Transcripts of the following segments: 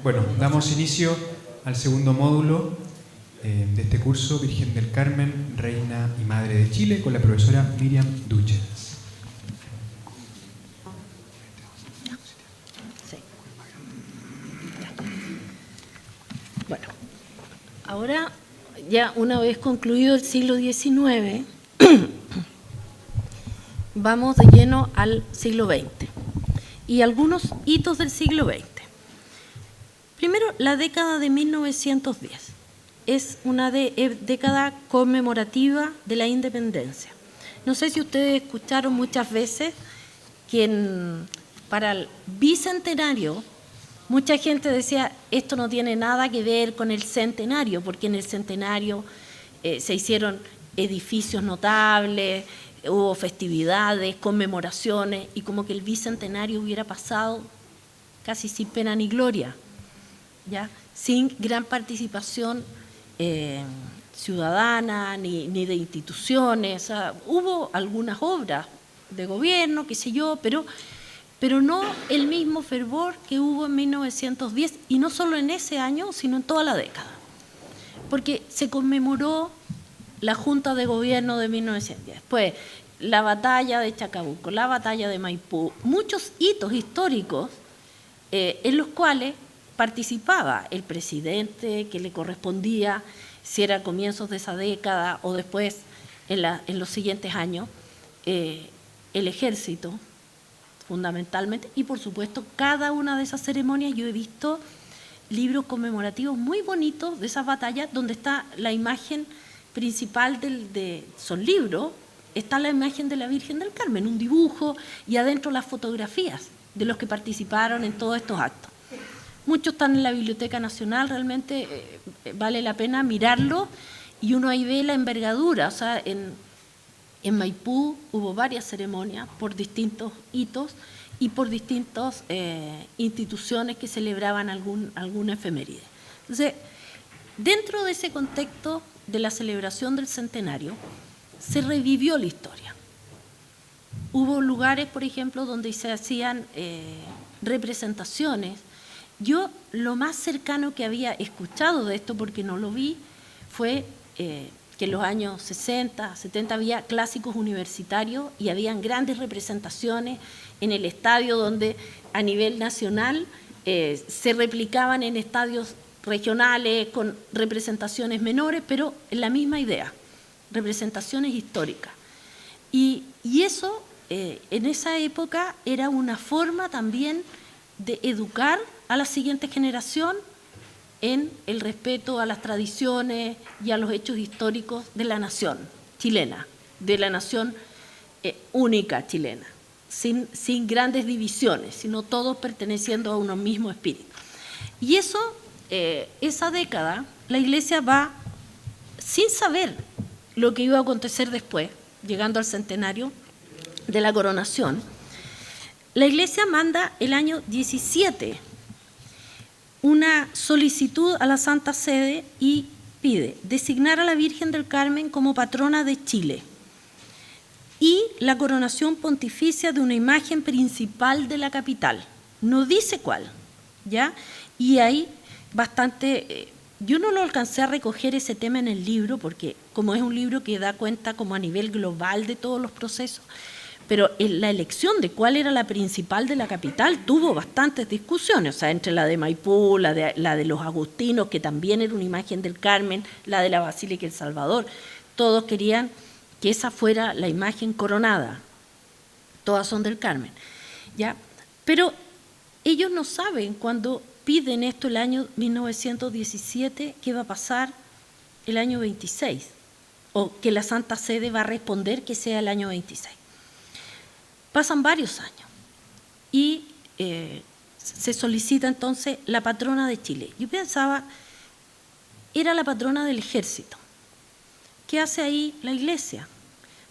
Bueno, damos inicio al segundo módulo de este curso, Virgen del Carmen, Reina y Madre de Chile, con la profesora Miriam Dúchedas. Sí. Bueno, ahora ya una vez concluido el siglo XIX, vamos de lleno al siglo XX y algunos hitos del siglo XX. Primero, la década de 1910 es una década conmemorativa de la independencia. No sé si ustedes escucharon muchas veces que para el bicentenario mucha gente decía esto no tiene nada que ver con el centenario, porque en el centenario se hicieron edificios notables, hubo festividades, conmemoraciones, y como que el bicentenario hubiera pasado casi sin pena ni gloria, ¿ya? Sin gran participación ciudadana ni de instituciones. O sea, hubo algunas obras de gobierno, qué sé yo, pero no el mismo fervor que hubo en 1910, y no solo en ese año, sino en toda la década, porque se conmemoró la Junta de Gobierno de 1910, después la batalla de Chacabuco, la batalla de Maipú, muchos hitos históricos en los cuales participaba el presidente que le correspondía, si era a comienzos de esa década o después en los siguientes años, el ejército fundamentalmente, y por supuesto cada una de esas ceremonias. Yo he visto libros conmemorativos muy bonitos de esas batallas donde está la imagen principal son libros, está la imagen de la Virgen del Carmen, un dibujo, y adentro las fotografías de los que participaron en todos estos actos. Muchos están en la Biblioteca Nacional, realmente vale la pena mirarlo, y uno ahí ve la envergadura. O sea, en Maipú hubo varias ceremonias por distintos hitos y por distintas instituciones que celebraban alguna efeméride. Entonces, dentro de ese contexto de la celebración del centenario, se revivió la historia. Hubo lugares, por ejemplo, donde se hacían representaciones. Yo lo más cercano que había escuchado de esto, porque no lo vi, fue que en los años 60, 70 había clásicos universitarios y habían grandes representaciones en el estadio, donde a nivel nacional se replicaban en estadios regionales con representaciones menores, pero en la misma idea, representaciones históricas. Y eso en esa época era una forma también de educar a la siguiente generación en el respeto a las tradiciones y a los hechos históricos de la nación chilena, de la nación única chilena, sin grandes divisiones, sino todos perteneciendo a un mismo espíritu. Y eso, esa década, la Iglesia va, sin saber lo que iba a acontecer después, llegando al centenario de la coronación, la Iglesia manda el año 17 una solicitud a la Santa Sede y pide designar a la Virgen del Carmen como patrona de Chile y la coronación pontificia de una imagen principal de la capital. No dice cuál, ¿ya? Y hay bastante... yo no lo alcancé a recoger ese tema en el libro, porque como es un libro que da cuenta como a nivel global de todos los procesos, pero la elección de cuál era la principal de la capital tuvo bastantes discusiones, o sea, entre la de Maipú, la de los agustinos, que también era una imagen del Carmen, la de la Basílica El Salvador. Todos querían que esa fuera la imagen coronada. Todas son del Carmen, ¿ya? Pero ellos no saben, cuando piden esto el año 1917, qué va a pasar el año 26, o que la Santa Sede va a responder que sea el año 26. Pasan varios años y se solicita entonces la patrona de Chile. Yo pensaba, era la patrona del ejército. ¿Qué hace ahí la Iglesia?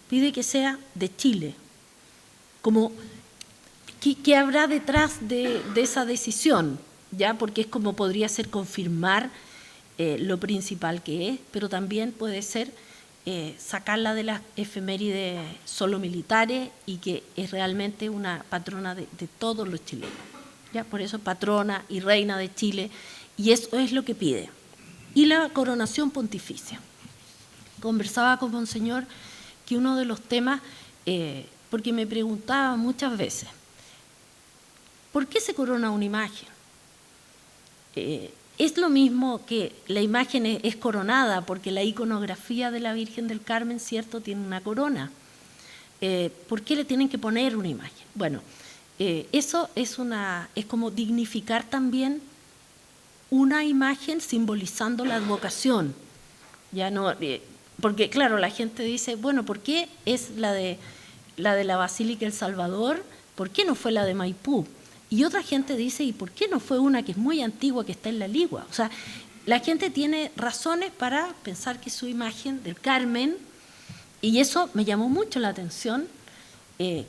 Pide que sea de Chile. Como, ¿qué habrá detrás de esa decisión? ¿Ya? Porque es como podría ser confirmar lo principal que es, pero también puede ser sacarla de las efemérides solo militares y que es realmente una patrona de todos los chilenos. ¿ya? Por eso patrona y reina de Chile, y eso es lo que pide. Y la coronación pontificia. Conversaba con Monseñor que uno de los temas, porque me preguntaba muchas veces, ¿por qué se corona una imagen? Es lo mismo que la imagen es coronada, porque la iconografía de la Virgen del Carmen, cierto, tiene una corona. ¿Por qué le tienen que poner una imagen? Bueno, eso es como dignificar también una imagen simbolizando la advocación. Ya no, porque claro, la gente dice, bueno, ¿por qué es la de la Basílica El Salvador? ¿Por qué no fue la de Maipú? Y otra gente dice, ¿y por qué no fue una que es muy antigua, que está en La Ligua? O sea, la gente tiene razones para pensar que su imagen del Carmen, y eso me llamó mucho la atención,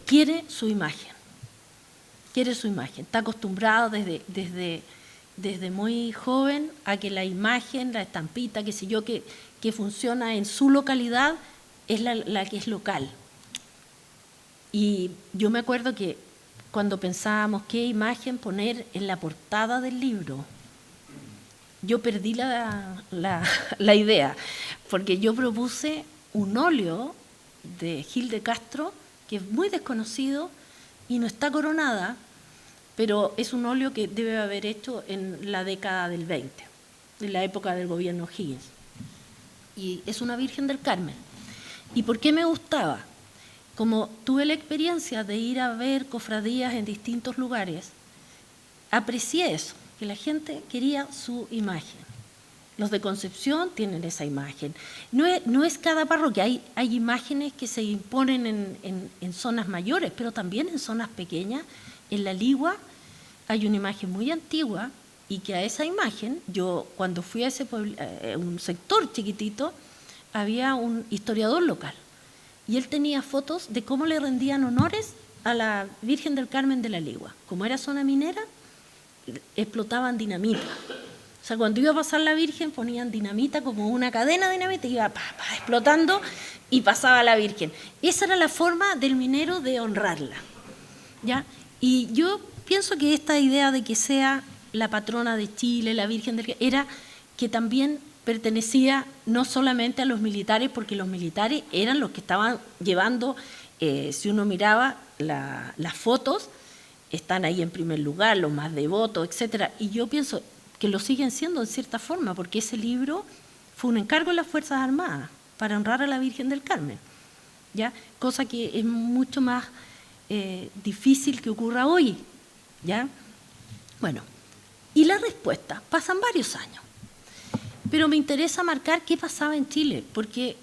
quiere su imagen. Quiere su imagen. Está acostumbrado desde muy joven a que la imagen, la estampita, qué sé yo, que funciona en su localidad, es la que es local. Y yo me acuerdo que cuando pensábamos qué imagen poner en la portada del libro, yo perdí la idea, porque yo propuse un óleo de Gil de Castro, que es muy desconocido y no está coronada, pero es un óleo que debe haber hecho en la década del 20, en la época del gobierno Higgins. Y es una Virgen del Carmen. ¿Y por qué me gustaba? Como tuve la experiencia de ir a ver cofradías en distintos lugares, aprecié eso, que la gente quería su imagen. Los de Concepción tienen esa imagen. No es cada parroquia, hay imágenes que se imponen en zonas mayores, pero también en zonas pequeñas. En La Ligua hay una imagen muy antigua y que a esa imagen, yo cuando fui a ese un sector chiquitito, había un historiador local y él tenía fotos de cómo le rendían honores a la Virgen del Carmen de La Ligua. Como era zona minera, explotaban dinamita. O sea, cuando iba a pasar la Virgen ponían dinamita, como una cadena de dinamita, iba explotando y pasaba la Virgen. Esa era la forma del minero de honrarla, ¿ya? Y yo pienso que esta idea de que sea la patrona de Chile, la Virgen del Carmen, era que también pertenecía no solamente a los militares, porque los militares eran los que estaban llevando, si uno miraba las fotos, están ahí en primer lugar, los más devotos, etcétera. Y yo pienso que lo siguen siendo en cierta forma, porque ese libro fue un encargo de las Fuerzas Armadas para honrar a la Virgen del Carmen, ¿ya? Cosa que es mucho más difícil que ocurra hoy, ¿ya? Bueno, y la respuesta, pasan varios años, pero me interesa marcar qué pasaba en Chile, porque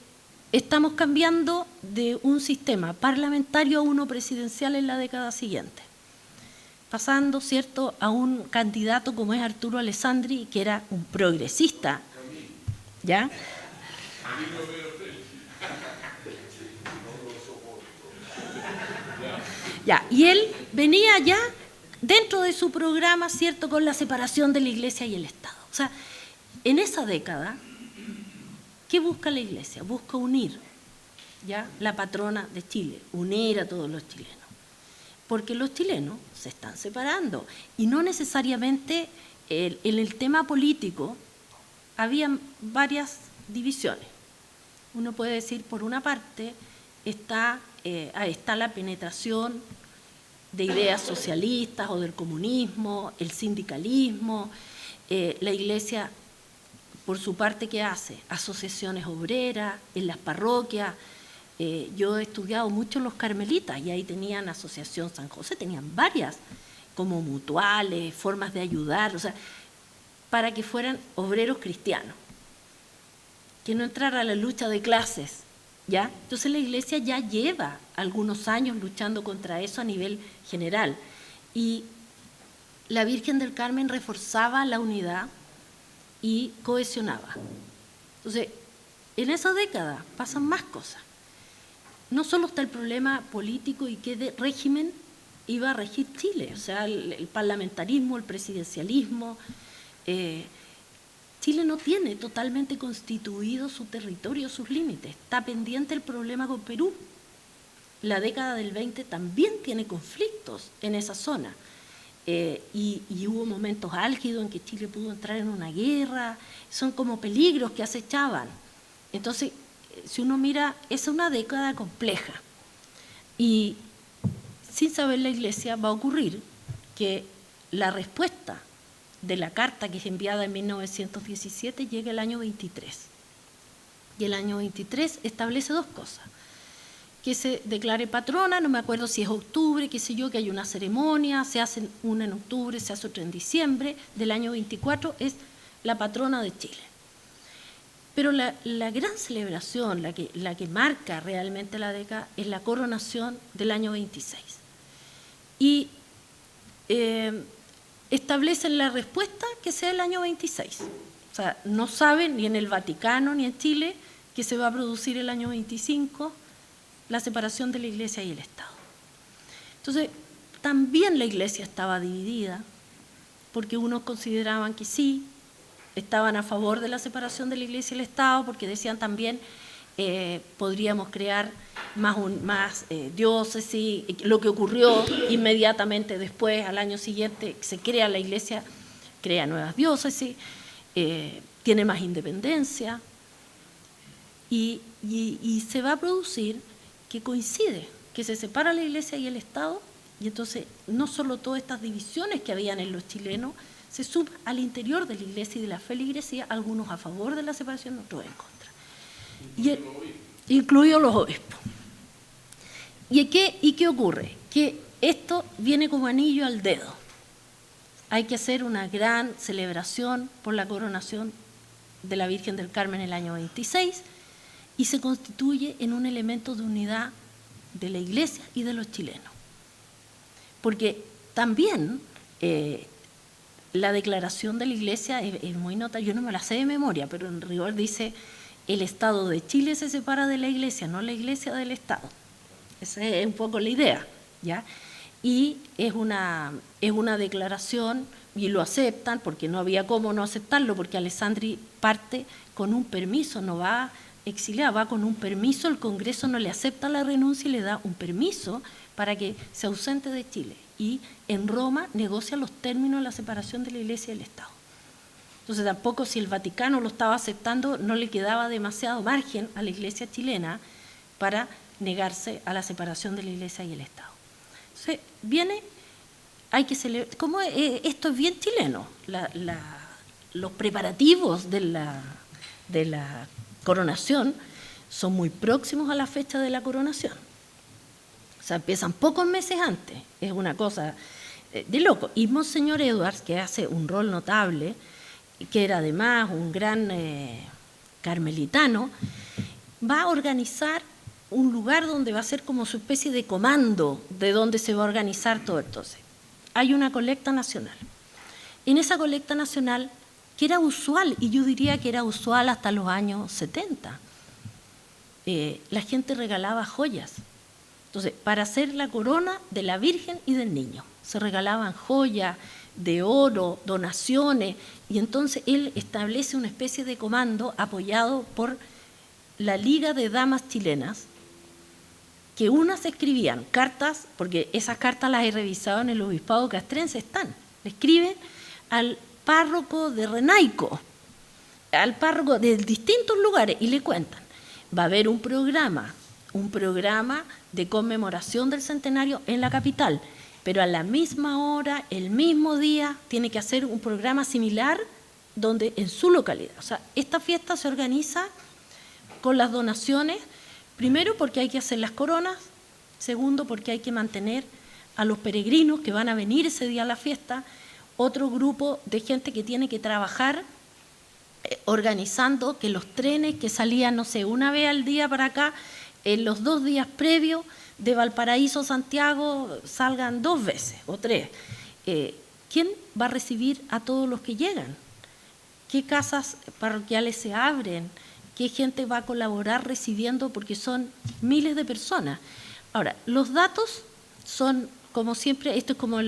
estamos cambiando de un sistema parlamentario a uno presidencial en la década siguiente, pasando, ¿cierto?, a un candidato como es Arturo Alessandri, que era un progresista, ¿ya? Ya, y él venía ya dentro de su programa, ¿cierto?, con la separación de la Iglesia y el Estado. O sea, en esa década, ¿qué busca la Iglesia? Busca unir, ¿ya?, la patrona de Chile, unir a todos los chilenos. Porque los chilenos se están separando y no necesariamente en el tema político había varias divisiones. Uno puede decir, por una parte, está la penetración de ideas socialistas o del comunismo, el sindicalismo, la Iglesia, por su parte, ¿qué hace? Asociaciones obreras en las parroquias. Yo he estudiado mucho los carmelitas y ahí tenían Asociación San José, tenían varias, como mutuales, formas de ayudar, o sea, para que fueran obreros cristianos, que no entrara a la lucha de clases, ¿ya? Entonces la Iglesia ya lleva algunos años luchando contra eso a nivel general y la Virgen del Carmen reforzaba la unidad y cohesionaba. Entonces, en esa década pasan más cosas. No solo está el problema político y qué régimen iba a regir Chile, o sea, el parlamentarismo, el presidencialismo. Chile no tiene totalmente constituido su territorio, sus límites. Está pendiente el problema con Perú. La década del 20 también tiene conflictos en esa zona. y hubo momentos álgidos en que Chile pudo entrar en una guerra, son como peligros que acechaban. Entonces, si uno mira, es una década compleja y sin saber la Iglesia va a ocurrir que la respuesta de la carta que es enviada en 1917 llega el año 23. Y el año 23 establece dos cosas: que se declare patrona, no me acuerdo si es octubre, qué sé yo, que hay una ceremonia, se hace una en octubre, se hace otra en diciembre, del año 24 es la patrona de Chile. Pero la gran celebración, la que marca realmente la década, es la coronación del año 26. Y establecen la respuesta que sea el año 26. O sea, no saben ni en el Vaticano ni en Chile que se va a producir el año 25 la separación de la Iglesia y el Estado. Entonces, también la Iglesia estaba dividida, porque unos consideraban que sí, estaban a favor de la separación de la Iglesia y el Estado, porque decían también podríamos crear más diócesis, lo que ocurrió inmediatamente después, al año siguiente, se crea la Iglesia, crea nuevas diócesis, tiene más independencia, y se va a producir que coincide, que se separa la Iglesia y el Estado, y entonces no solo todas estas divisiones que habían en los chilenos, se suman al interior de la Iglesia y de la feligresía, algunos a favor de la separación, otros en contra. Incluidos los obispos. ¿Y qué ocurre? Que esto viene como anillo al dedo. Hay que hacer una gran celebración por la coronación de la Virgen del Carmen el año 26, y se constituye en un elemento de unidad de la Iglesia y de los chilenos. Porque también la declaración de la Iglesia es muy notable, yo no me la sé de memoria, pero en rigor dice: el Estado de Chile se separa de la Iglesia, no la Iglesia del Estado. Esa es un poco la idea, ¿ya? Y es una declaración, y lo aceptan, porque no había cómo no aceptarlo, porque Alessandri parte con un permiso, no va exiliada, va con un permiso, el Congreso no le acepta la renuncia y le da un permiso para que se ausente de Chile. Y en Roma negocia los términos de la separación de la Iglesia y del Estado. Entonces tampoco, si el Vaticano lo estaba aceptando, no le quedaba demasiado margen a la Iglesia chilena para negarse a la separación de la Iglesia y el Estado. Entonces hay que celebrar, como esto es bien chileno, los preparativos de la coronación son muy próximos a la fecha de la coronación. O sea, empiezan pocos meses antes, es una cosa de loco. Y Monseñor Edwards, que hace un rol notable, que era además un gran carmelitano, va a organizar un lugar donde va a ser como su especie de comando de donde se va a organizar todo. Entonces, hay una colecta nacional. En esa colecta nacional, que era usual, y yo diría que era usual hasta los años 70, la gente regalaba joyas. Entonces, para hacer la corona de la Virgen y del Niño, se regalaban joyas de oro, donaciones, y entonces él establece una especie de comando apoyado por la Liga de Damas Chilenas, que unas escribían cartas, porque esas cartas las he revisado en el obispado castrense, le escriben al párroco de Renaico, al párroco de distintos lugares, y le cuentan: va a haber un programa de conmemoración del centenario en la capital, pero a la misma hora, el mismo día, tiene que hacer un programa similar en su localidad. O sea, esta fiesta se organiza con las donaciones, primero porque hay que hacer las coronas, segundo porque hay que mantener a los peregrinos que van a venir ese día a la fiesta, otro grupo de gente que tiene que trabajar organizando que los trenes que salían, no sé, una vez al día para acá, en los 2 días previos de Valparaíso a Santiago salgan 2 veces o 3. ¿Quién va a recibir a todos los que llegan? ¿Qué casas parroquiales se abren? ¿Qué gente va a colaborar recibiendo? Porque son miles de personas. Ahora, los datos son, como siempre, esto es como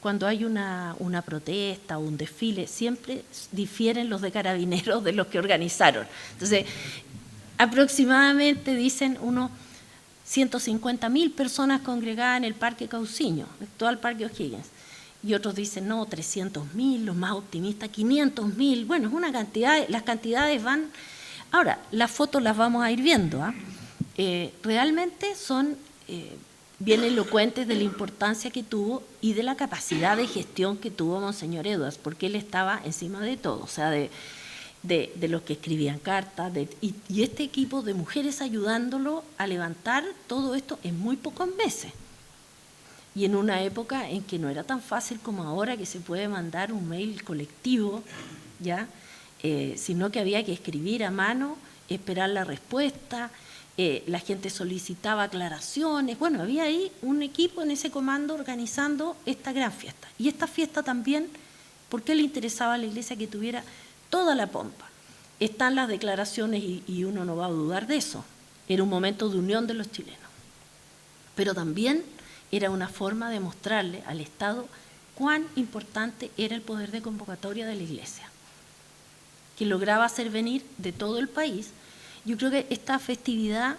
cuando hay una protesta o un desfile, siempre difieren los de Carabineros de los que organizaron. Entonces, aproximadamente dicen unos 150.000 personas congregadas en el Parque Cauciño, el actual Parque O'Higgins. y otros dicen, no, 300.000, los más optimistas, 500.000. Bueno, es una cantidad, las cantidades van... Ahora, las fotos las vamos a ir viendo, realmente son bien elocuentes de la importancia que tuvo y de la capacidad de gestión que tuvo Monseñor Edwards, porque él estaba encima de todo, o sea, de los que escribían cartas, y este equipo de mujeres ayudándolo a levantar todo esto en muy pocos meses. Y en una época en que no era tan fácil como ahora, que se puede mandar un mail colectivo, ¿ya? Sino que había que escribir a mano, esperar la respuesta, la gente solicitaba aclaraciones. Bueno, había ahí un equipo en ese comando organizando esta gran fiesta. Y esta fiesta también, ¿por qué le interesaba a la Iglesia que tuviera toda la pompa? Están las declaraciones y uno no va a dudar de eso. Era un momento de unión de los chilenos. Pero también era una forma de mostrarle al Estado cuán importante era el poder de convocatoria de la Iglesia, que lograba hacer venir de todo el país. Yo creo que esta festividad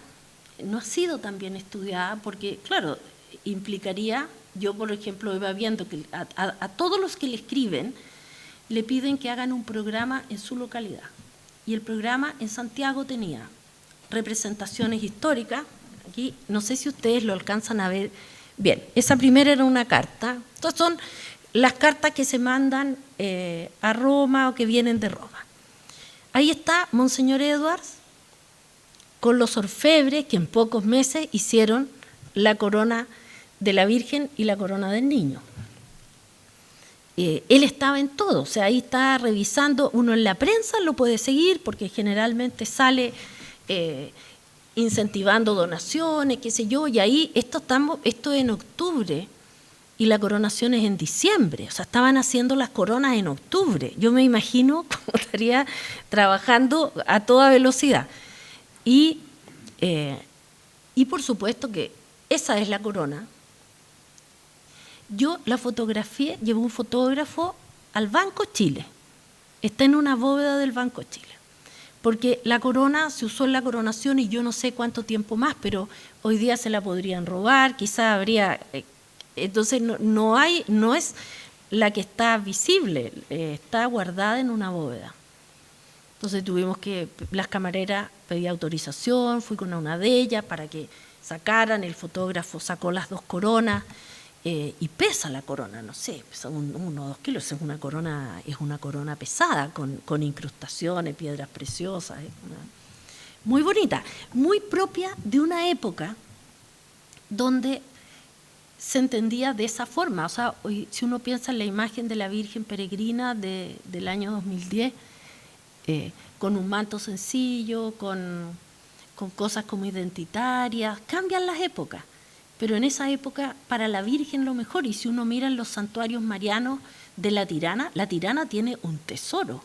no ha sido tan bien estudiada porque, claro, implicaría, yo por ejemplo iba viendo que a todos los que le escriben le piden que hagan un programa en su localidad. Y el programa en Santiago tenía representaciones históricas. Aquí no sé si ustedes lo alcanzan a ver. Bien, esa primera era una carta. Entonces son las cartas que se mandan a Roma o que vienen de Roma. Ahí está Monseñor Edwards con los orfebres que en pocos meses hicieron la corona de la Virgen y la corona del Niño. Él estaba en todo, o sea, ahí está revisando, uno en la prensa lo puede seguir porque generalmente sale incentivando donaciones, qué sé yo, y ahí esto es en octubre y la coronación es en diciembre, o sea, estaban haciendo las coronas en octubre. Yo me imagino cómo estaría trabajando a toda velocidad. Y por supuesto que esa es la corona. Yo la fotografié, llevo un fotógrafo al Banco Chile, está en una bóveda del Banco Chile, porque la corona se usó en la coronación y yo no sé cuánto tiempo más, pero hoy día se la podrían robar, quizás habría... Entonces no es la que está visible, está guardada en una bóveda. Entonces tuvimos que, las camareras pedí autorización, fui con una de ellas para que sacaran, el fotógrafo sacó las dos coronas y pesa la corona, no sé, pesa 1 o 2 kilos, es una corona pesada con incrustaciones, piedras preciosas, muy bonita, muy propia de una época donde se entendía de esa forma. O sea, hoy, si uno piensa en la imagen de la Virgen Peregrina del año 2010, con un manto sencillo, con cosas como identitarias, cambian las épocas, pero en esa época para la Virgen lo mejor, y si uno mira en los santuarios marianos de la Tirana tiene un tesoro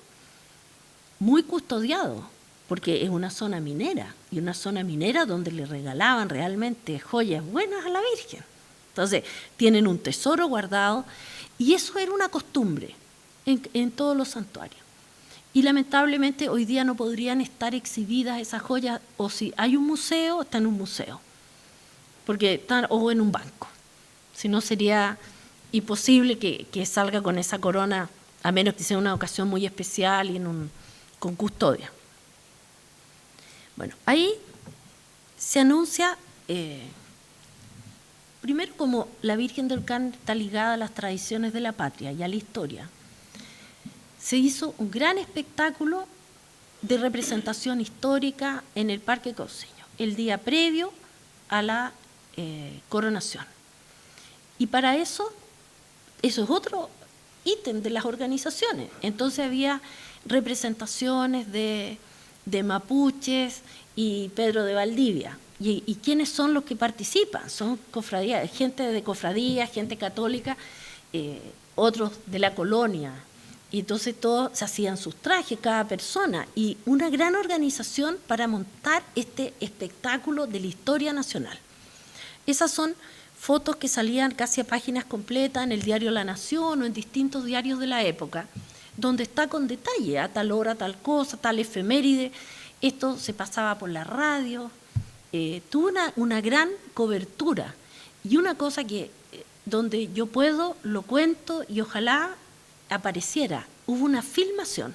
muy custodiado, porque es una zona minera, y una zona minera donde le regalaban realmente joyas buenas a la Virgen. Entonces, tienen un tesoro guardado, y eso era una costumbre en todos los santuarios. Y lamentablemente hoy día no podrían estar exhibidas esas joyas, o si hay un museo, está en un museo, porque están, o en un banco. Si no, sería imposible que salga con esa corona, a menos que sea una ocasión muy especial y con custodia. Bueno, ahí se anuncia... primero, como la Virgen del Carmen está ligada a las tradiciones de la patria y a la historia, se hizo un gran espectáculo de representación histórica en el Parque Cauceño, el día previo a la coronación. Y para eso es otro ítem de las organizaciones. Entonces había representaciones de mapuches y Pedro de Valdivia. ¿Y quiénes son los que participan? Son cofradías, gente de cofradías, gente católica, otros de la colonia. Y entonces todos se hacían sus trajes, cada persona, y una gran organización para montar este espectáculo de la historia nacional. Esas son fotos que salían casi a páginas completas en el diario La Nación o en distintos diarios de la época, donde está con detalle, a tal hora, tal cosa, tal efeméride. Esto se pasaba por la radio. Tuvo una gran cobertura, y una cosa que donde yo puedo, lo cuento y ojalá apareciera. Hubo una filmación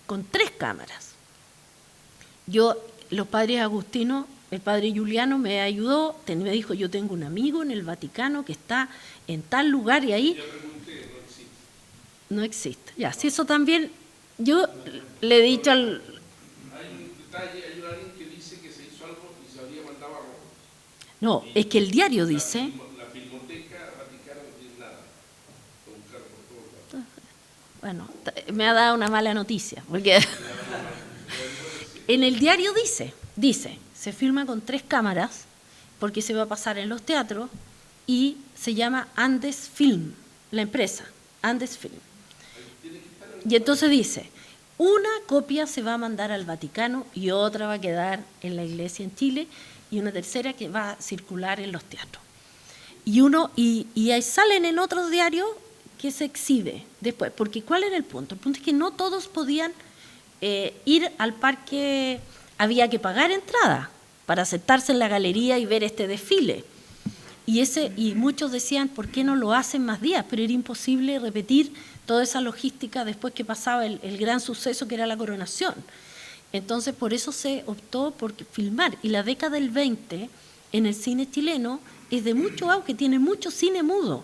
con 3 cámaras. Los padres agustinos, el padre Juliano me ayudó, me dijo, yo tengo un amigo en el Vaticano que está en tal lugar y ahí... Ya pregunté, no existe. No existe. Ya, si eso también, yo le he dicho al... Hay un detalle, hay alguien que dice que se hizo algo y se habría mandado a Roma. No, es que el diario dice... La Filmoteca Vaticana no tiene nada. Buscar por todos lados. Bueno, me ha dado una mala noticia, porque en el diario dice, se filma con 3 cámaras, porque se va a pasar en los teatros, y se llama Andes Film, la empresa, Andes Film. Y entonces dice, una copia se va a mandar al Vaticano y otra va a quedar en la iglesia en Chile, y una tercera que va a circular en los teatros. Y ahí salen en otros diarios que se exhibe después, porque ¿cuál era el punto? El punto es que no todos podían ir al parque, había que pagar entrada para sentarse en la galería y ver este desfile. Y muchos decían, ¿por qué no lo hacen más días? Pero era imposible repetir toda esa logística después que pasaba el gran suceso que era la coronación. Entonces, por eso se optó por filmar. Y la década del 20, en el cine chileno, es de mucho auge, tiene mucho cine mudo.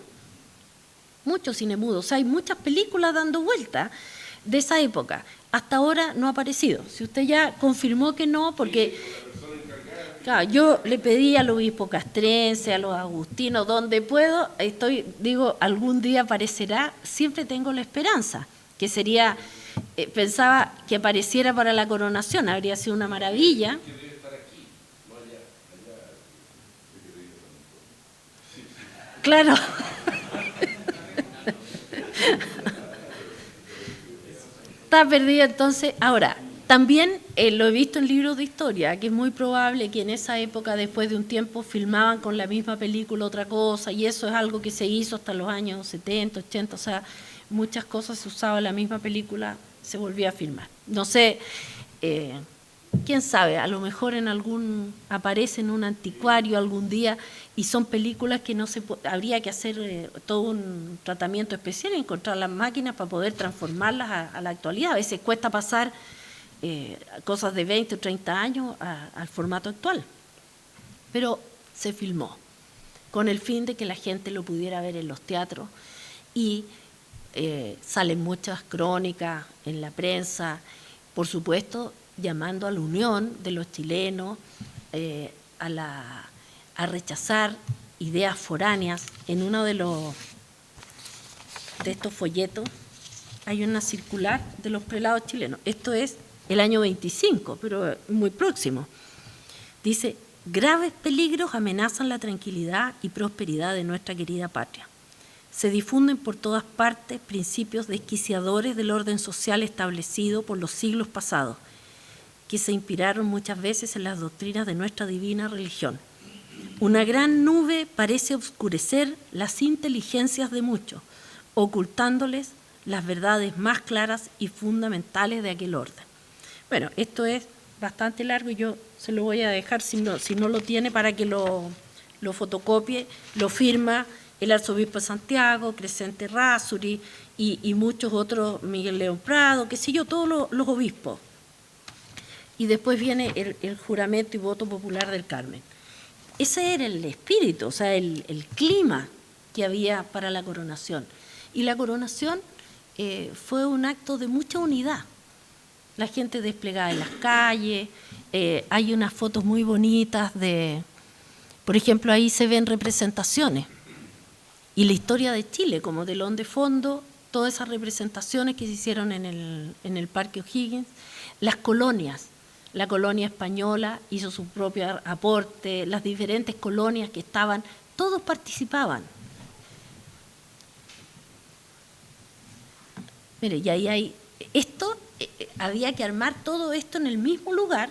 Mucho cine mudo. O sea, hay muchas películas dando vuelta de esa época. Hasta ahora no ha aparecido. Si usted ya confirmó que no, porque claro, yo le pedí al obispo castrense, a los agustinos, donde puedo, digo, algún día aparecerá, siempre tengo la esperanza, que sería, pensaba que apareciera para la coronación, habría sido una maravilla. Claro. Está perdida entonces. Ahora, también lo he visto en libros de historia, que es muy probable que en esa época, después de un tiempo, filmaban con la misma película otra cosa, y eso es algo que se hizo hasta los años 70, 80, o sea, muchas cosas se usaba la misma película, se volvía a filmar. No sé, quién sabe, a lo mejor aparece en un anticuario algún día, y son películas que habría que hacer todo un tratamiento especial y encontrar las máquinas para poder transformarlas a la actualidad. A veces cuesta pasar cosas de 20 o 30 años al formato actual. Pero se filmó con el fin de que la gente lo pudiera ver en los teatros, y salen muchas crónicas en la prensa, por supuesto, llamando a la unión de los chilenos, a rechazar ideas foráneas. En uno de estos folletos hay una circular de los prelados chilenos. Esto es el año 25, pero muy próximo. Dice, graves peligros amenazan la tranquilidad y prosperidad de nuestra querida patria. Se difunden por todas partes principios desquiciadores del orden social establecido por los siglos pasados, que se inspiraron muchas veces en las doctrinas de nuestra divina religión. Una gran nube parece oscurecer las inteligencias de muchos, ocultándoles las verdades más claras y fundamentales de aquel orden. Bueno, esto es bastante largo y yo se lo voy a dejar, si no lo tiene, para que lo fotocopie. Lo firma el arzobispo de Santiago, Crescente Razzuri y muchos otros, Miguel León Prado, qué sé yo, todos los obispos. Y después viene el juramento y voto popular del Carmen. Ese era el espíritu, o sea, el clima que había para la coronación. Y la coronación fue un acto de mucha unidad. La gente desplegada en las calles, hay unas fotos muy bonitas por ejemplo, ahí se ven representaciones. Y la historia de Chile, como telón de fondo, todas esas representaciones que se hicieron en el Parque O'Higgins, las colonias. La colonia española hizo su propio aporte, las diferentes colonias que estaban, todos participaban. Mire, y ahí hay esto, había que armar todo esto en el mismo lugar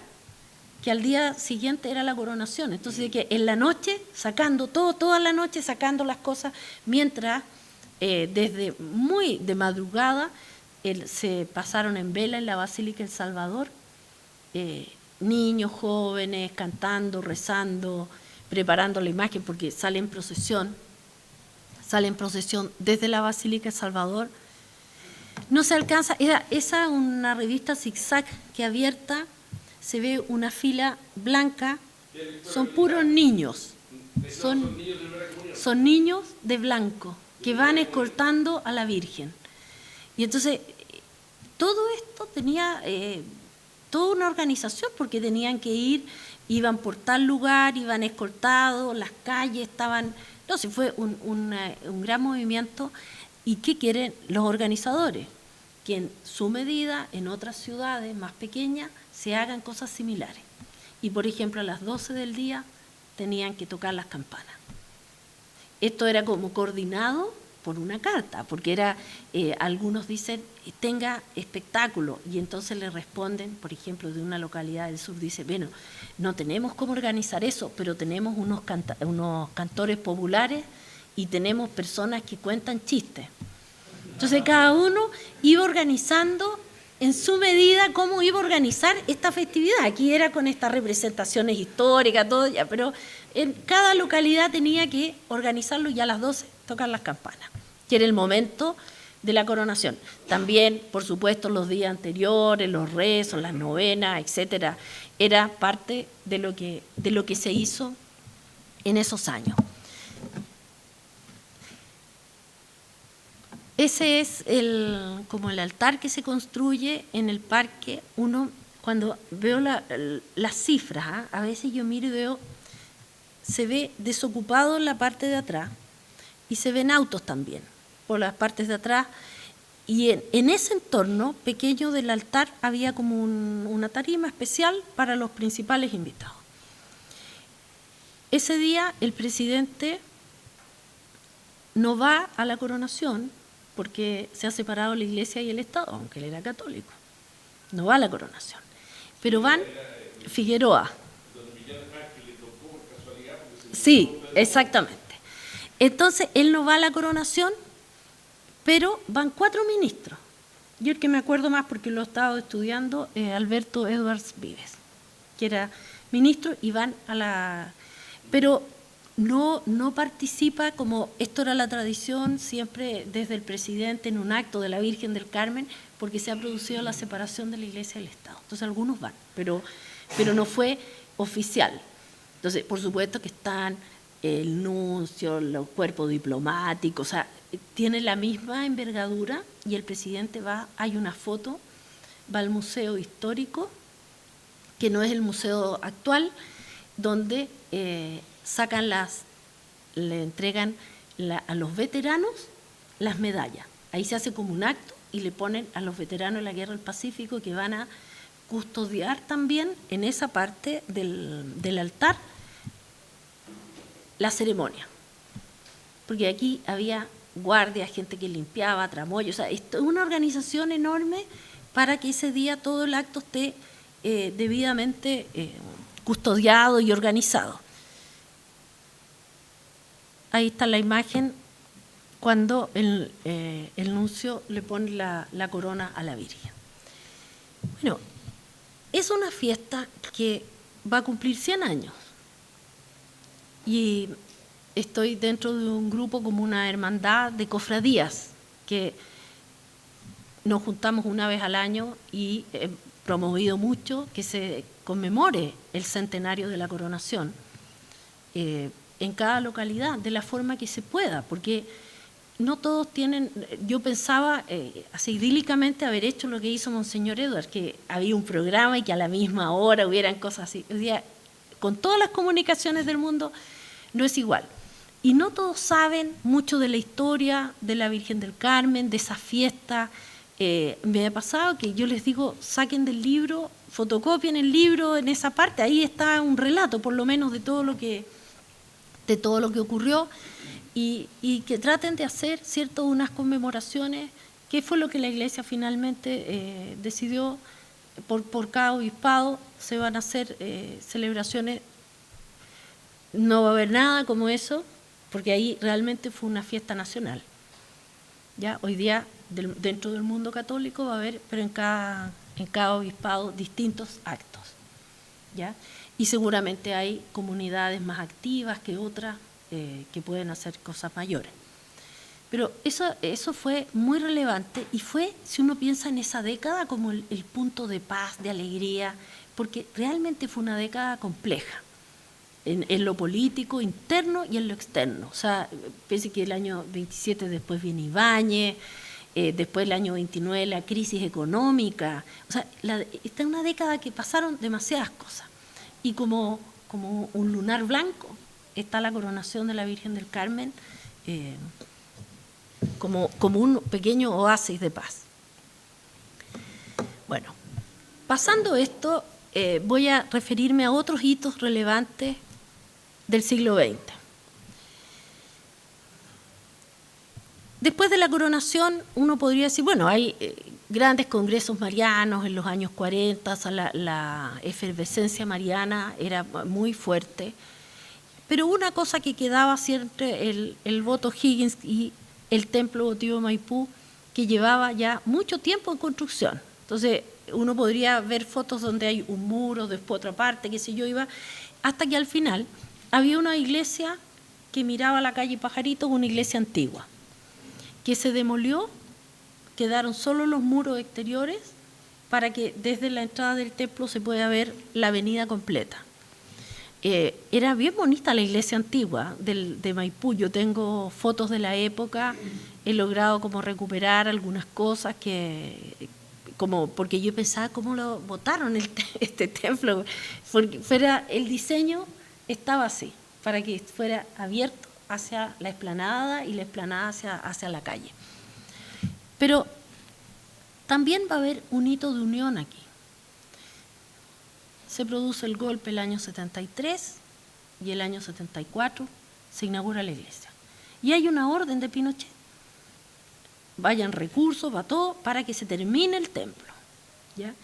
que al día siguiente era la coronación. Entonces, que en la noche, sacando toda la noche, sacando las cosas, mientras desde muy de madrugada se pasaron en vela en la Basílica El Salvador, niños, jóvenes, cantando, rezando, preparando la imagen, porque sale en procesión sale en procesión desde la Basílica de Salvador. No se alcanza, esa una revista zigzag que abierta, se ve una fila blanca, son puros niños, son niños de blanco que van escoltando a la Virgen. Y entonces, todo esto tenía toda una organización, porque tenían que ir, iban por tal lugar, iban escoltados, las calles estaban... No, sí, fue un gran movimiento. ¿Y qué quieren los organizadores? Que en su medida, en otras ciudades más pequeñas, se hagan cosas similares. Y, por ejemplo, a las 12 del día tenían que tocar las campanas. Esto era como coordinado por una carta, porque era, algunos dicen, tenga espectáculo, y entonces le responden, por ejemplo, de una localidad del sur, dice, bueno, no tenemos cómo organizar eso, pero tenemos unos cantores populares y tenemos personas que cuentan chistes. Entonces cada uno iba organizando en su medida cómo iba a organizar esta festividad. Aquí era con estas representaciones históricas, todo ya, pero en cada localidad tenía que organizarlo y a las 12 tocar las campanas, que era el momento de la coronación. También, por supuesto, los días anteriores, los rezos, las novenas, etcétera, era parte de lo que se hizo en esos años. Ese es como el altar que se construye en el parque. Uno, cuando veo las cifras, a veces yo miro y veo, se ve desocupado en la parte de atrás y se ven autos también por las partes de atrás. Y en ese entorno pequeño del altar había como una tarima especial para los principales invitados. Ese día el presidente no va a la coronación, porque se ha separado la Iglesia y el Estado, aunque él era católico. No va a la coronación. Pero van Figueroa. Sí, exactamente. Entonces, él no va a la coronación, pero van 4 ministros. Yo el que me acuerdo más, porque lo he estado estudiando, Alberto Edwards Vives, que era ministro, y van a la... Pero no participa, como esto era la tradición siempre desde el presidente, en un acto de la Virgen del Carmen, porque se ha producido la separación de la Iglesia y el Estado. Entonces algunos van, pero no fue oficial. Entonces, por supuesto que están el nuncio, los cuerpos diplomáticos, o sea, tiene la misma envergadura, y el presidente va, hay una foto, va al museo histórico, que no es el museo actual, donde le entregan a los veteranos las medallas. Ahí se hace como un acto y le ponen a los veteranos de la Guerra del Pacífico, que van a custodiar también en esa parte del altar la ceremonia. Porque aquí había guardias, gente que limpiaba, tramoyos, o sea, esto es una organización enorme para que ese día todo el acto esté debidamente custodiado y organizado. Ahí está la imagen cuando el nuncio le pone la corona a la Virgen. Bueno, es una fiesta que va a cumplir 100 años. Y estoy dentro de un grupo como una hermandad de cofradías, que nos juntamos una vez al año y he promovido mucho que se conmemore el centenario de la coronación en cada localidad, de la forma que se pueda, porque no todos tienen... Yo pensaba así idílicamente haber hecho lo que hizo Monseñor Edwards, que había un programa y que a la misma hora hubieran cosas así. Hoy día, con todas las comunicaciones del mundo, no es igual. Y no todos saben mucho de la historia de la Virgen del Carmen, de esa fiesta. Me ha pasado que yo les digo, saquen del libro, fotocopien el libro en esa parte, ahí está un relato, por lo menos, de todo lo que ocurrió, y que traten de hacer, ¿cierto?, unas conmemoraciones, que fue lo que la Iglesia finalmente decidió. Por cada obispado se van a hacer celebraciones. No va a haber nada como eso, porque ahí realmente fue una fiesta nacional. Ya hoy día, dentro del mundo católico va a haber, pero en cada obispado, distintos actos, ¿ya? Y seguramente hay comunidades más activas que otras que pueden hacer cosas mayores. Pero eso fue muy relevante y fue, si uno piensa en esa década, como el punto de paz, de alegría, porque realmente fue una década compleja en lo político interno y en lo externo. O sea, piense que el año 27 después viene Ibáñez, después el año 29 la crisis económica. O sea, esta es una década que pasaron demasiadas cosas. Y como un lunar blanco está la coronación de la Virgen del Carmen, como un pequeño oasis de paz. Bueno, pasando esto, voy a referirme a otros hitos relevantes del siglo XX. Después de la coronación, uno podría decir, bueno, hay grandes congresos marianos en los años 40, o sea, la efervescencia mariana era muy fuerte, pero una cosa que quedaba siempre, el voto Higgins y el templo votivo de Maipú, que llevaba ya mucho tiempo en construcción. Entonces, uno podría ver fotos donde hay un muro, después otra parte, qué sé yo, iba, hasta que al final había una iglesia que miraba a la calle Pajaritos, una iglesia antigua, que se demolió, quedaron solo los muros exteriores para que desde la entrada del templo se pueda ver la avenida completa. Era bien bonita la iglesia antigua de Maipú. Yo tengo fotos de la época, he logrado como recuperar algunas cosas porque yo pensaba cómo lo botaron este templo, porque el diseño estaba así, para que fuera abierto hacia la explanada y la explanada hacia la calle. Pero también va a haber un hito de unión aquí. Se produce el golpe el año 73 y el año 74 se inaugura la iglesia. Y hay una orden de Pinochet. Vayan recursos, va todo, para que se termine el templo, ¿ya?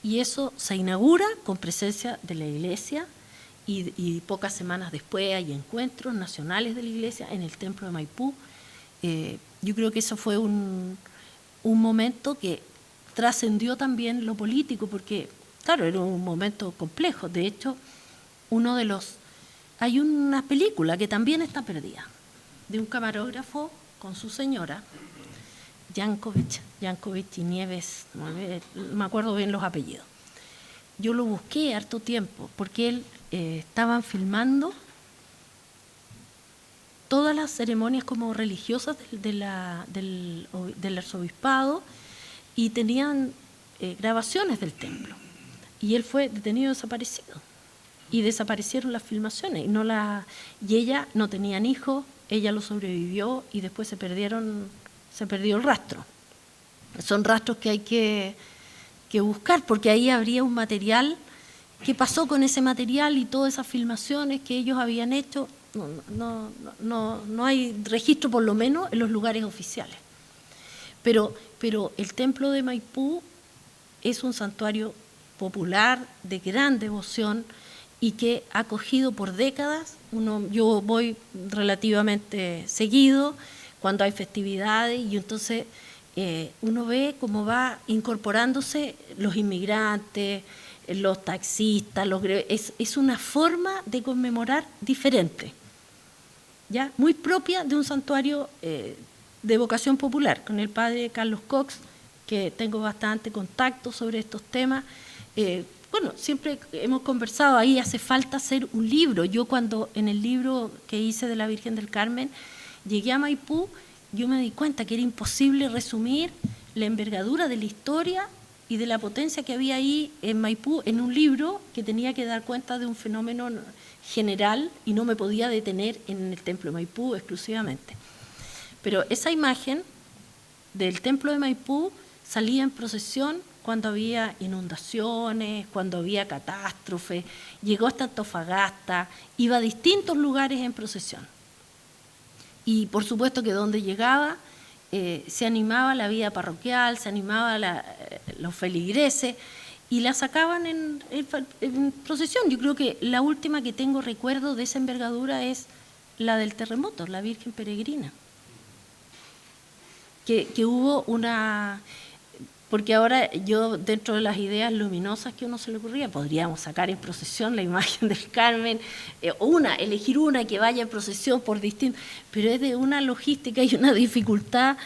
Y eso se inaugura con presencia de la iglesia y pocas semanas después hay encuentros nacionales de la iglesia en el templo de Maipú. Yo creo que eso fue un momento que trascendió también lo político, porque claro, era un momento complejo. De hecho, hay una película que también está perdida, de un camarógrafo con su señora, Yankovic y Nieves, no me acuerdo bien los apellidos. Yo lo busqué harto tiempo, porque estaban filmando todas las ceremonias como religiosas del arzobispado y tenían grabaciones del templo. Y él fue detenido y desaparecido. Y desaparecieron las filmaciones. Y ella no tenían hijos, ella lo sobrevivió y después se perdió el rastro. Son rastros que hay que buscar, porque ahí habría un material. ¿Qué pasó con ese material y todas esas filmaciones que ellos habían hecho? No hay registro, por lo menos, en los lugares oficiales. Pero el templo de Maipú es un santuario popular, de gran devoción, y que ha acogido por décadas. Yo voy relativamente seguido cuando hay festividades, y entonces uno ve cómo va incorporándose los inmigrantes, los taxistas, es una forma de conmemorar diferente, ¿ya? Muy propia de un santuario de vocación popular. Con el padre Carlos Cox, que tengo bastante contacto sobre estos temas, bueno, siempre hemos conversado, ahí hace falta hacer un libro. Yo cuando en el libro que hice de la Virgen del Carmen llegué a Maipú, yo me di cuenta que era imposible resumir la envergadura de la historia y de la potencia que había ahí en Maipú en un libro que tenía que dar cuenta de un fenómeno general y no me podía detener en el templo de Maipú exclusivamente. Pero esa imagen del templo de Maipú salía en procesión cuando había inundaciones, cuando había catástrofes, llegó hasta Antofagasta, iba a distintos lugares en procesión. Y por supuesto que donde llegaba se animaba la vida parroquial, se animaba los feligreses y la sacaban en procesión. Yo creo que la última que tengo recuerdo de esa envergadura es la del terremoto, la Virgen Peregrina. Que hubo porque ahora yo, dentro de las ideas luminosas que uno se le ocurría, podríamos sacar en procesión la imagen del Carmen, elegir una que vaya en procesión por distintos, pero es de una logística y una dificultad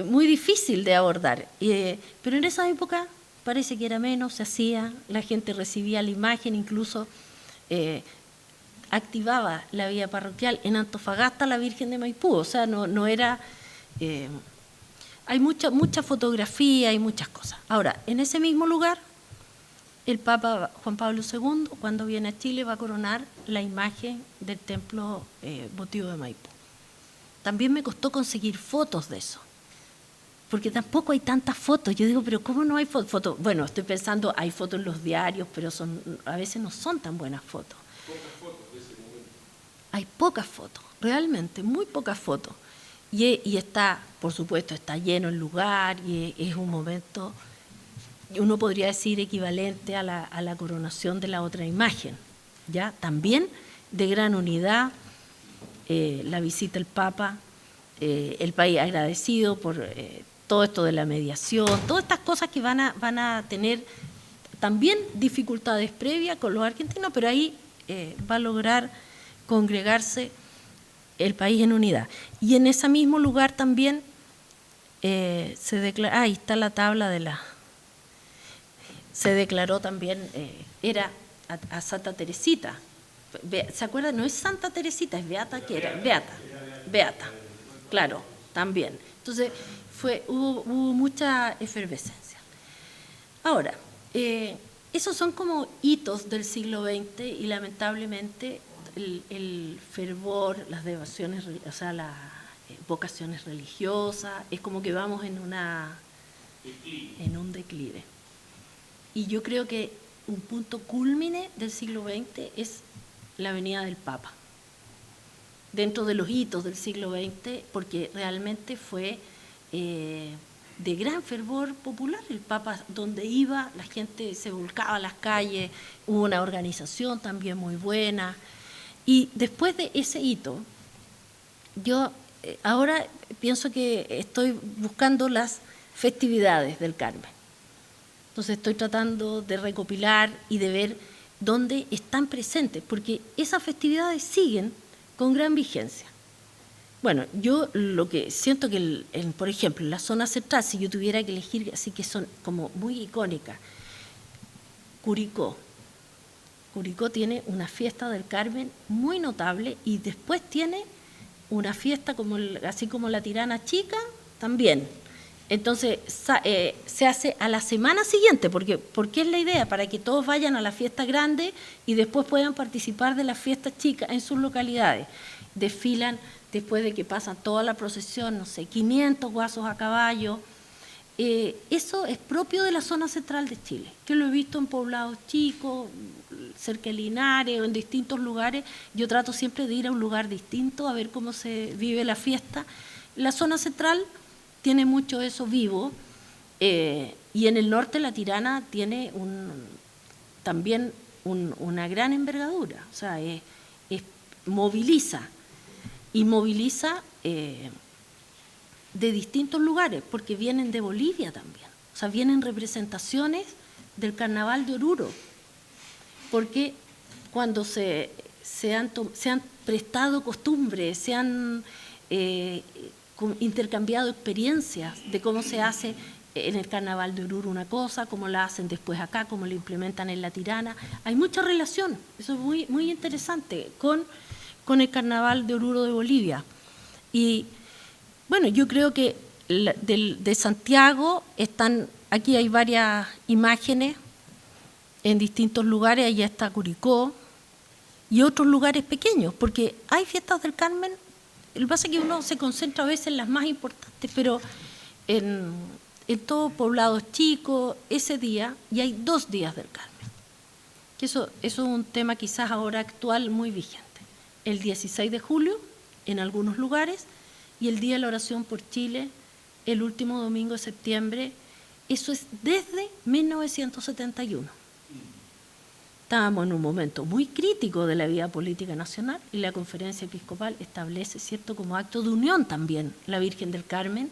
muy difícil de abordar. Pero en esa época parece que era menos, se hacía, la gente recibía la imagen, incluso activaba la vía parroquial. En Antofagasta la Virgen de Maipú, o sea, no era... hay mucha fotografía y muchas cosas. Ahora, en ese mismo lugar, el Papa Juan Pablo II, cuando viene a Chile, va a coronar la imagen del templo votivo de Maipú. También me costó conseguir fotos de eso, porque tampoco hay tantas fotos. Yo digo, pero ¿cómo no hay fotos? Bueno, estoy pensando, hay fotos en los diarios, pero a veces no son tan buenas fotos. Pocas fotos de ese momento. Hay pocas fotos, realmente, muy pocas fotos. Y está, por supuesto, está lleno el lugar y es un momento, uno podría decir, equivalente a la coronación de la otra imagen, ¿ya? También de gran unidad, la visita del Papa, el país agradecido por todo esto de la mediación, todas estas cosas que van a tener también dificultades previas con los argentinos, pero ahí va a lograr congregarse el país en unidad. Y en ese mismo lugar también se declaró, ahí está la tabla de la... Se declaró también, era a Santa Teresita. ¿Se acuerdan? No es Santa Teresita, es Beata, que era Beata, claro, también. Entonces hubo mucha efervescencia. Ahora, esos son como hitos del siglo XX y lamentablemente el fervor, las devociones, o sea, las vocaciones religiosas, es como que vamos en un declive. Y yo creo que un punto cúlmine del siglo XX es la venida del Papa, dentro de los hitos del siglo XX, porque realmente fue de gran fervor popular. El Papa, donde iba, la gente se volcaba a las calles, hubo una organización también muy buena. Y después de ese hito, yo ahora pienso que estoy buscando las festividades del Carmen. Entonces estoy tratando de recopilar y de ver dónde están presentes, porque esas festividades siguen con gran vigencia. Bueno, yo lo que siento que, por ejemplo, en la zona central, si yo tuviera que elegir, así que son como muy icónicas, Curicó tiene una fiesta del Carmen muy notable y después tiene una fiesta así como la Tirana Chica también. Entonces se hace a la semana siguiente, porque es la idea, para que todos vayan a la fiesta grande y después puedan participar de las fiestas chicas en sus localidades. Desfilan después de que pasan toda la procesión, no sé, 500 guasos a caballo. Eso es propio de la zona central de Chile. Yo lo he visto en poblados chicos, cerca de Linares o en distintos lugares. Yo trato siempre de ir a un lugar distinto a ver cómo se vive la fiesta. La zona central tiene mucho eso vivo, y en el norte la Tirana tiene también una gran envergadura, o sea, moviliza de distintos lugares, porque vienen de Bolivia también, o sea, vienen representaciones del Carnaval de Oruro, porque cuando se han prestado costumbres, se han intercambiado experiencias de cómo se hace en el Carnaval de Oruro una cosa, cómo la hacen después acá, cómo lo implementan en la Tirana. Hay mucha relación, eso es muy, muy interesante, con el Carnaval de Oruro de Bolivia. Y bueno, yo creo que de Santiago aquí hay varias imágenes en distintos lugares, allá está Curicó y otros lugares pequeños, porque hay fiestas del Carmen. Lo que pasa es que uno se concentra a veces en las más importantes, pero en todos poblados chicos, ese día, y hay 2 días del Carmen. Que eso es un tema quizás ahora actual muy vigente. El 16 de julio, en algunos lugares, y el Día de la Oración por Chile, el último domingo de septiembre. Eso es desde 1971. Estábamos en un momento muy crítico de la vida política nacional y la Conferencia Episcopal establece, ¿cierto?, como acto de unión también la Virgen del Carmen,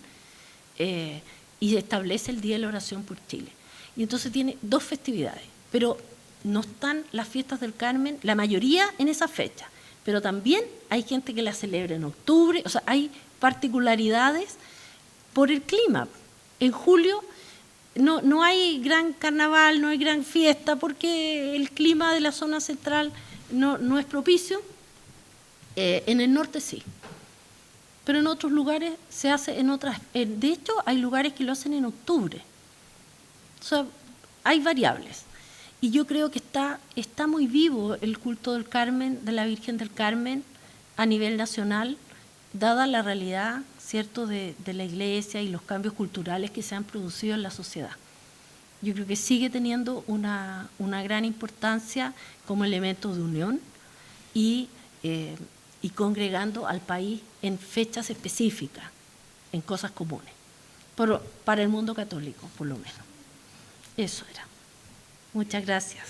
y establece el Día de la Oración por Chile. Y entonces tiene 2 festividades, pero no están las fiestas del Carmen, la mayoría en esa fecha, pero también hay gente que la celebra en octubre, o sea, hay particularidades por el clima. En julio no hay gran carnaval, no hay gran fiesta, porque el clima de la zona central no es propicio. En el norte sí, pero en otros lugares se hace en otras. De hecho, hay lugares que lo hacen en octubre. O sea, hay variables. Y yo creo que está muy vivo el culto del Carmen, de la Virgen del Carmen, a nivel nacional, dada la realidad, ¿cierto?, de la Iglesia y los cambios culturales que se han producido en la sociedad. Yo creo que sigue teniendo una gran importancia como elemento de unión y congregando al país en fechas específicas, en cosas comunes, para el mundo católico, por lo menos. Eso era. Muchas gracias.